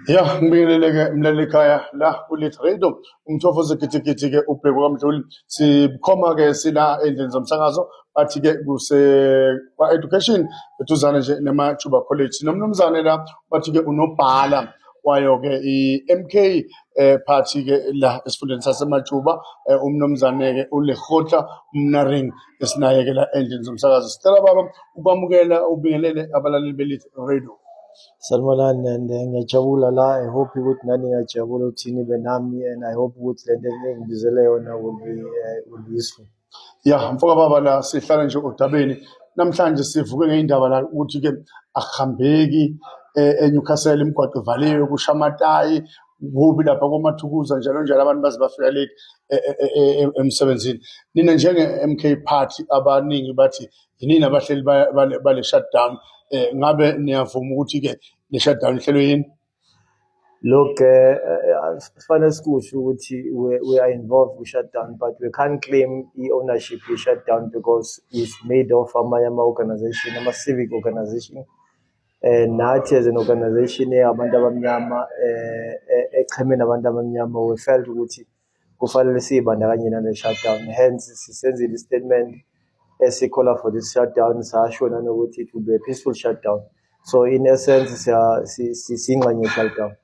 Ya, ngibingelele-ke mlaleli ekhaya la kuLithi Radio. Umthofozi gidigidi-ke ubheke kwaMdluli. Sikhoma-ke sila endlini zomsakazo bathi-ke kwa-education eduzane nje neMajuba College. Nomnumzane la bathi-ke unobhala wayo-ke i-MK party-ke la esifundeni saseMajuba. Umnumzane-ke uLekgotla Mnaring esinaye-ke la endlini zomsakazo. Sicela baba ukwamukela ubingelele abalaleli beLithi Radio. Salmanani, and ngiyajabula la. I hope ukuthi nani ngiyajabula uthini benami, and I hope ukuthi lento engibizele yona will be useful. Ya, mfoka baba la sihlala nje odabeni. Namhlanje sivuke ngeindaba la ukuthi-ke akuhambeki eNewcastle imigwaqo ivaliwe kuShamatayi kubi lapha koMathukuza njalo njalo abantu baze bafika late emsebenzini. Nina njenge-MK Party abaningi bathi yinini abahleli bale shutdown. Ngabe niyavuma ukuthi-ke le shutdown ihlelwe yini? Look, fanele sikusho ukuthi we are involved with shutdown, but we can't claim the ownership of shutdown because it's made of amanye organization, civic organization. Nathi as an organization abantu abamnyama eqhemeni abantu abamnyama we felt ukuthi kufanele sibandakanye nale shutdown, hence sisenzile statement esikhola for this shutdown, sasho nanokuthi it will be a peaceful shutdown. So in essence singxenye shutdown.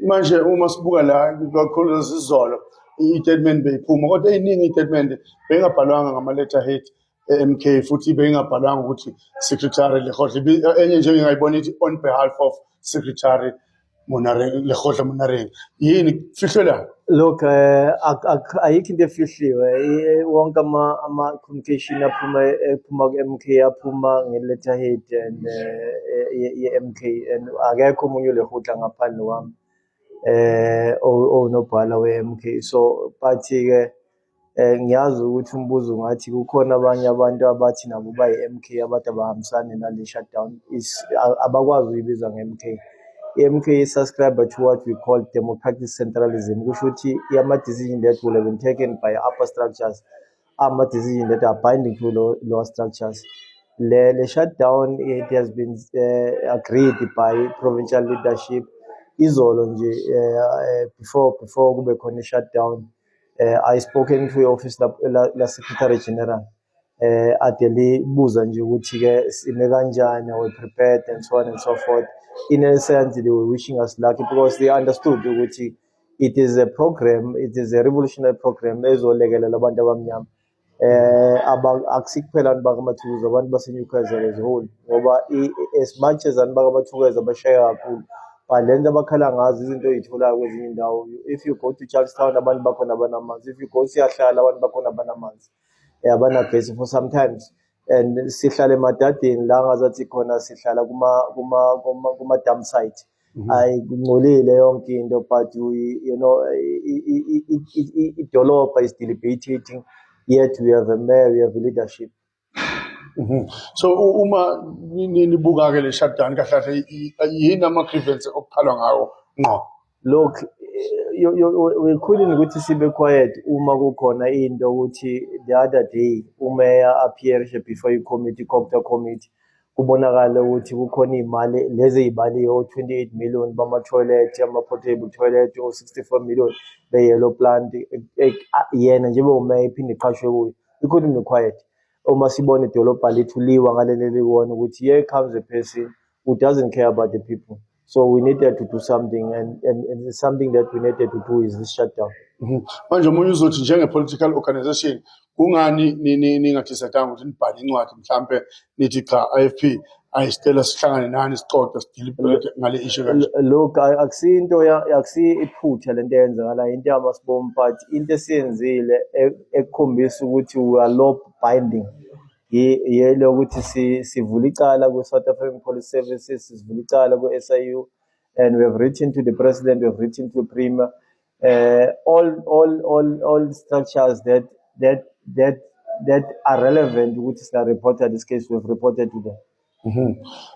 Manje uma sibuka la kakhulu sizolo i-statement beyiphuma kodwa eyiningi i-statement bengabhalwanga ngama-letterhead MK futhi bengabhalwanga ukuthi secretary Lekgotla enye nje ngiyayibona ithi on behalf of secretary Lekgotla Mnaring. Yini kufihlwe la? Look, ayikho into efihliwe. Wonke ama-communication aphuma ku-MK aphuma nge-letterhead and ye-MK, and akekho omunye uLekgotla ngaphandle kwami onobhala we-MK. So bathi-ke ngiyazi ukuthi umbuzo ungathi kukhona abanye abantu abathi nabo bayi-MK abathi abahambisane nale shutdown, abakwazi uyibiza nge-MK. MK subscribe to what we call democratic centralism, which decision that will have been taken by upper structures, decisions that are binding to lower structures. The shutdown, it has been agreed by provincial leadership. Izolo nje before kube khona shutdown, I spoken to the office la Secretary General. Ateli buza nje ukuthi-ke sime kanjani, we prepared and so on and so forth. In a sense, they were wishing us luck because they understood ukuthi it is a program, it is a revolutionary program ezolekelela abantu abamnyama. Akusiphela abantu bakaMathukuza, abantu baseNewcastle as a whole, ngoba as much as abantu bakaMathukuza bashaya kakhulu, but lento abakhala ngazo izinto oyitholayo kwezinye indawo. If you go to Charlestown, abantu bakhona abanamanzi. If you go to Siyahlala, abantu bakhona abanamanzi. Abanagesi for sometimes, and sihlala emadadeni la ngazathi khona sihlala kuma dam site. Ayingcolile yonke into, but idolobha is deliberating, yet we have a mayor, we have a leadership. So uma nibuka-ke le shutdown kahle yini ama-grievance okuphalwa ngawo ngqo? Look, we couldn't ukuthi sibe quiet uma kukhona into ukuthi the other day umayor appeared before i-committee, COGTA committee, kubonakala ukuthi kukhona imali lezi eyibaliwe o-28 million bama-toilet, ama-portable toilet, o-64 million be-yellow plant, yena nje umayor iphinde iqashwe kuyo. We couldn't be quiet. Uma sibona idolobha lethu liwa ngaleli liwona ukuthi here comes a person who doesn't care about the people. So we needed to do something, and something that we needed to do is this shutdown. Manje omunye uzothi njenge-political organization kungani ningathi-setanga ukuthi nibhale incwadi mhlampe nithi cha IFP ayisicela sihlangane nani sixoxe sideliberate ngale issue kanje? Look, akusinto iphutha lento eyenzakala, into yamasibombi, but into esiyenzile ekukhombisa ukuthi we are law binding. Yelo ukuthi sivula icala ku-South African Police Services, sivula icala ku-SIU, and we have written to the president, we have written to the premier, all structures that are relevant ukuthi singa reported this case, we have reported to them.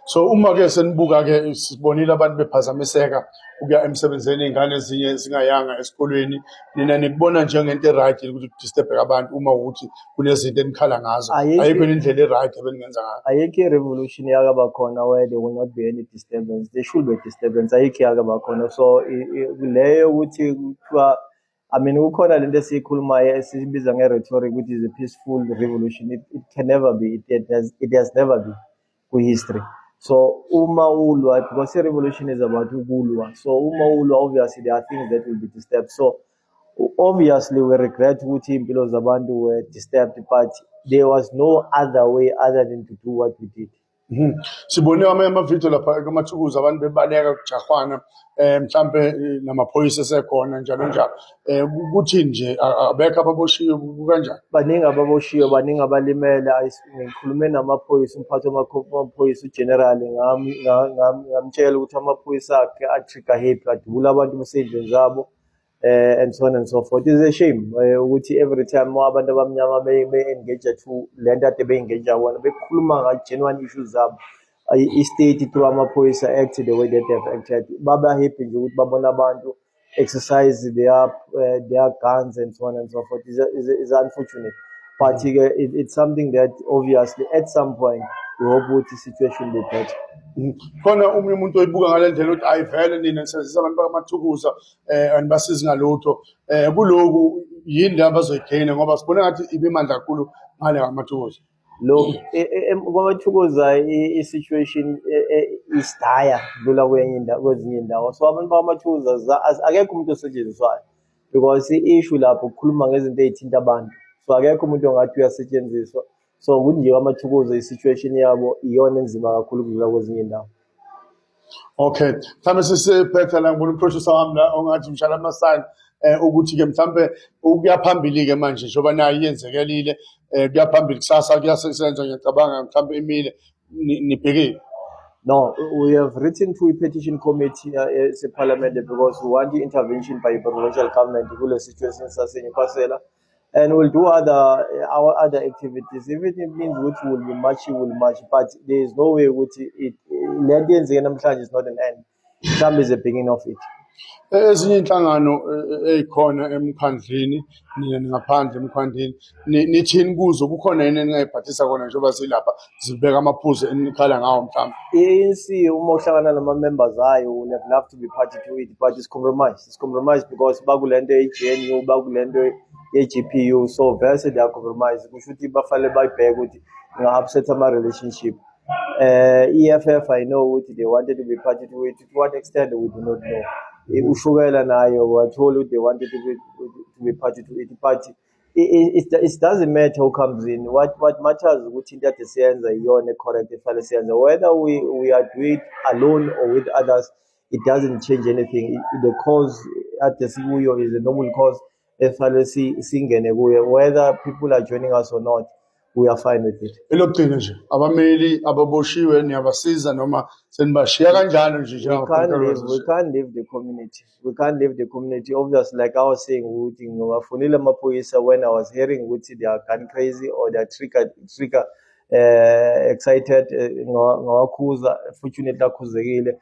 So uma ke senibuka ke sibonile abantu bephazamiseka ukuya emsebenzini, iy'ngane ezinye zingayanga esikolweni, nina nikubona njengento e-right ukuthi kudisturbe abantu uma ukuthi kunezinto enikhala ngazo, Ayikho- ayikho yini indlela e-right ebeningenza ngayo? ayikho i-revolution yakaba khona where there will not be any disturbance. There should be disturbance. Ayikho yakaba khona. So leyo ukuthi kuthiwa, I mean, kukhona lento esiyikhulumayo esibiza nge-rhetoric, which is a peaceful revolution. It can never be. It has never been history. So uma ulwa, because a revolution is about ukulwa. So uma ulwa, obviously there are things that will be disturbed. So obviously we regret ukuthi impilo zabantu were disturbed, but there was no other way other than to do what we did. Sibone amanye amavidiyo lapha kaMathukuza abantu bebaleka kujahwana mhlambe namaphoyisa esekhona njalo njalo. Ukuthi nje abekho ababoshiwe kanjani? Baningi ababoshiwe, baningi abalimele. Ngikhulume namaphoyisa, umphathi wamaphoyisa ugeneral, ngamtshela ukuthi amaphoyisa akhe a-trigger happy, adubula abantu besey'ndlini zabo, and so on and so forth. It's a shame ukuthi every time abantu abamnyama be-engage to le nto ade be-engage kona, bekhuluma nga-genuine issues zabo, i-state through amaphoyisa act the way that they have acted. Baba happy nje ukuthi babona abantu exercise their guns and so on and so forth. Is unfortunate, but it's something that obviously at some point we hope that the situation will be better. Khona omunye umuntu oyibuka ngale ndlela ukuthi ayivele nina nisebenzisa abantu bakaMathukuza anibasizi ngalutho, kuloku yini le abazoyigcina ngoba sibone ngathi ibimandla kakhulu ngale kaMathukuza. Look, kwaMathukuza i-situation is dire lula kwezinye indawo. So abantu bakaMathukuza akekho umuntu osetshenziswayo, because i-issue lapho kukhuluma ngezinto ey'thinta abantu. So akekho umuntu ongathi uyasetshenziswa. So ukuthi nje kwaMathukuza i-situation yabo iyona enzima kakhulu kudlula kwezinye indawo. Okay, mhlambe sisiphethe la ngibona uprofessor wami la ongathi mshala amasana ukuthi ke mhlambe ukuya phambili ke manje njengoba nayo iyenzekelile, kuya phambili kusasa kuyasebenza ngiyacabanga mhlambe imile nibhekile. No, we have written to a petition committee as a parliament because we want the intervention by provincial government to the situation saseNyukhasela, and we'll do our other activities. If it means which will be marching, we'll march, but there is no way which it is not an end. Some is the beginning of it. Ezinye inhlangano ezikhona emkhandlini nina ngaphandle emkhandlini nithini kuzo, kukhona yini eningayiphathisa kona njengoba silapha zibeka amaphuzu enikhala ngawo mhlawumbe? ANC uma uhlangana nama-members ayo will have loved to be party to it, but it's compromised. It's compromised because bakulento ye-GNU, bakulento ye-GPU, so verse they are compromised. Kusho ukuthi bafale bayibheke ukuthi nga-upset ama-relationship. EFF, I know ukuthi they wanted to be party to it. To what extent we do not know. Ushukela nayo were told they wanted to be party to it, but it doesn't matter who comes in. What matters ukuthi into ade siyenza iyona correct efale siyenza, whether we are doing it alone or with others, it doesn't change anything. The cause ade sikuyo is a normal cause efale singene kuyo, whether people are joining us or not, we are fine with it. Elokugcina nje abameli ababoshiwe niyabasiza noma senibashiya kanjalo nje We can't leave the community. We can't leave the community. Obviously, like I was saying, ngafunile amaphoyisa when I was hearing ukuthi they are gun crazy or they are trigger excited, ngawakhuza, fortunately akhuzekile.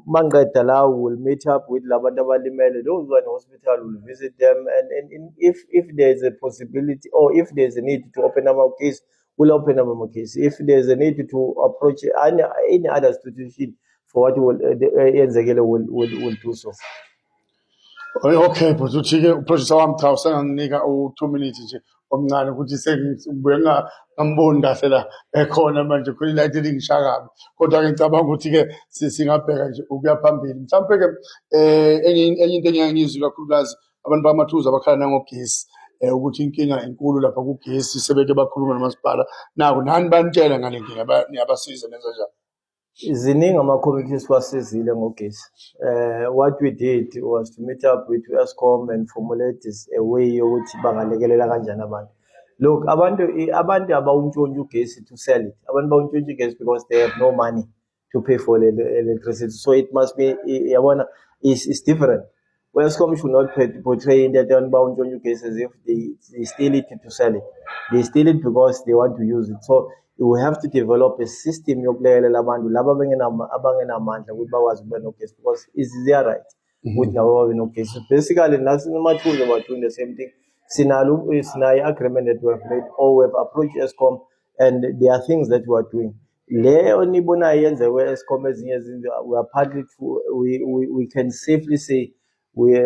Mangqeda la will meet up with labantu abalimele. Those who are in hospital will visit them, and if there is a possibility or if there is a need to open up a case, we'll open up a case. If there is a need to approach any other institution for what will do so. Okay, but uthi-ke uprofessor wami cha usenganginika u-2 minutes nje omncane ukuthi sengibuye ngamboni kahle la ekhona manje khona ilight lingisha kabi, kodwa-ke ngicabanga ukuthi-ke singabheka nje ukuya phambili. Mhlawumbe-ke enye into engiyangizwi kakhulukazi abantu bakaMathukuza abakhala nangogesi, ukuthi inkinga enkulu lapha kugesi, sebeke bakhuluma nomasipala naku nani banitshela ngale nkinga, niyabasiza nenza njani? Ziningi ama-committees wasizile ngogesi. What we did was to meet up with Eskom and formulate a way yokuthi bangalekelela kanjani abantu. Look, abantu abawuntshontsha ugesi to sell it. Abantu bawuntshontsha ugesi because they have no money to pay for the electricity. So it must be, it's different. Well, Eskom should not portray that abantu bawuntshontsha ugesi as if they steal it to sell it. They steal it because they want to use it. So we have to develop a system yokulekelela abantu laba abangenamandla ukuthi bakwazi ukuba nogesi, because it's their right ukuthi nabo babe nogesi. Basically nasinamathunzi about doing the same thing. Sinayo agreement that we have made, or we have approached ESCOM, and there are things that we are doing. Le onibona yenze we-ESCOM ezinye izinto, we are partly we can safely say we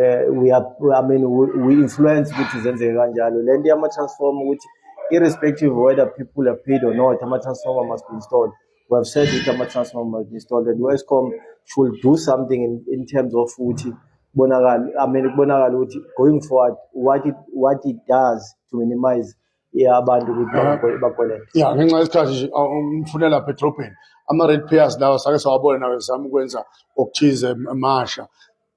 influence ukuthi zenzeke kanjalo. Le nto yama-transformer ukuthi irrespective of whether people are paid or not, ama-transformer must be installed. We have said that ama-transformer must be installed, and ESCOM should do something in terms of ukuthi kubonakala ukuthi going forward what it does to minimize abantu ukuthi bakoleke. Yeah, ngenxa yesikhathi nje umfune lapha edrobheni ama-ratepayers lawa sake sawabona nawe zama ukwenza okuthize emasha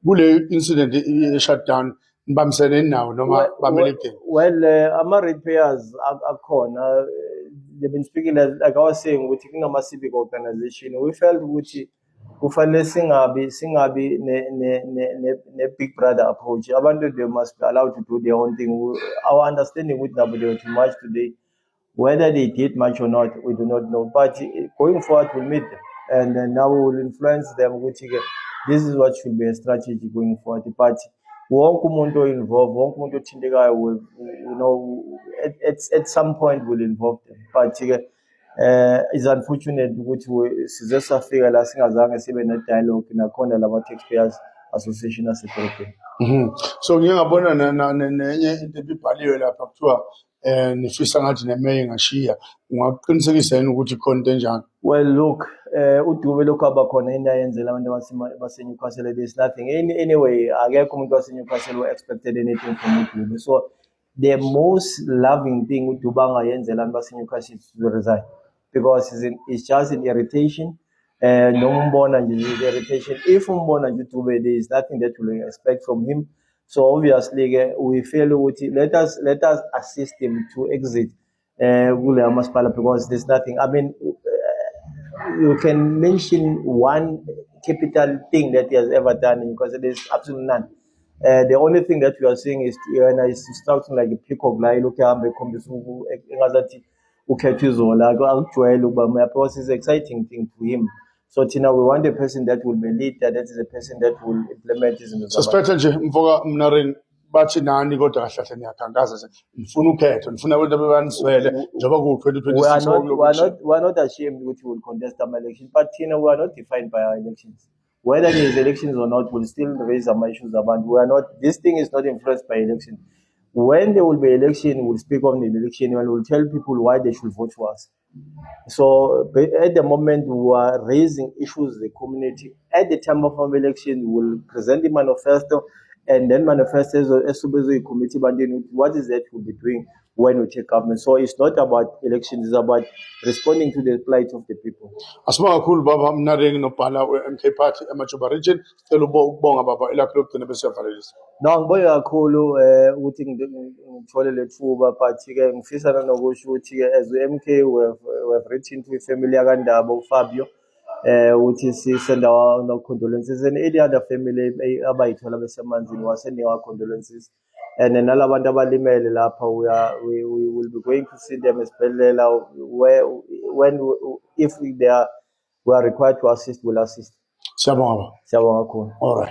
kule incident ye-shutdown nibambisene nawo noma bamele icala? Well, ama-ratepayers akhona, they've been speaking like I was saying ukuthi kunama-civic organization. We felt ukuthi kufanele singabi ne big brother approach. Abantu, they must be allowed to do their own thing. Our understanding with nabo, they were too much today. Whether they did much or not, we do not know. But going forward, we'll meet them, and then now we will influence them. This is what should be a strategy going forward. But wonke umuntu involved, wonke umuntu othintekayo will, at some point will involve them. But it's unfortunate ukuthi size safika la singazange sibe ne-dialogue nakhona lama-taxpayers association asedolobheni. So ngike ngabona nenye into ebibhaliwe lapha kuthiwa nifisa ngathi nemeya ingashiya, ungaqinisekisa yini ukuthi khona into enjani? Well, look, uDube lokhu abakhona into ayenzela abantu baseNewcastle, there's nothing. Anyway, akekho umuntu waseNewcastle who expected anything from uDube. So the most loving thing uDube angayenzela abantu baseNewcastle is to resign, because it's just an irritation. No umbona nje irritation. If umbona nje uDube, there is nothing that we expect from him. So obviously we feel let us assist him to exit Gule Masipala, because there's nothing. I mean, you can mention one capital thing that he has ever done, because there's absolutely none. The only thing that we are seeing is something like a peacock. Look at because it's an exciting thing to him. So Tina, we want a person that will be leader, that is a person that will implement his Suspect nje mfoka Mnarini bathi nani kodwa kahle kahle niyakhankaza nje nifuna ukhetho, nifuna abantu abebaniswele njengoba ku-2026. We are not ashamed which we will contest our election, but Tina, we are not defined by our elections. Whether there is elections or not, we'll still raise some issues about. We are not. This thing is not influenced by election. When there will be election, we'll speak on the election and we'll tell people why they should vote for us. So at the moment, we are raising issues the community. At the time of our election, we will present the manifesto, and then manifestos as a committee, but then what is that we'll be doing when we take government. So it's not about elections, it's about responding to the plight of the people. Asibonga kakhulu baba Mnarini nobhala we-MK Party eMajuba Region. Sicela ukubonga baba ilakho lokugcina bese siyavalelisa. No, ngibonga kakhulu ukuthi ngithole lethuba, but ke ngifisa nokusho ukuthi as MK we have written to family yakandaba uFabio ukuthi si send our condolences, and any other family abayithola besemanzini wasending our condolences, and nalabantu abalimele lapha we will be going to see them esibhedlela if we are required to assist, we'll assist. Siyabonga. Siyabonga kakhulu. All right.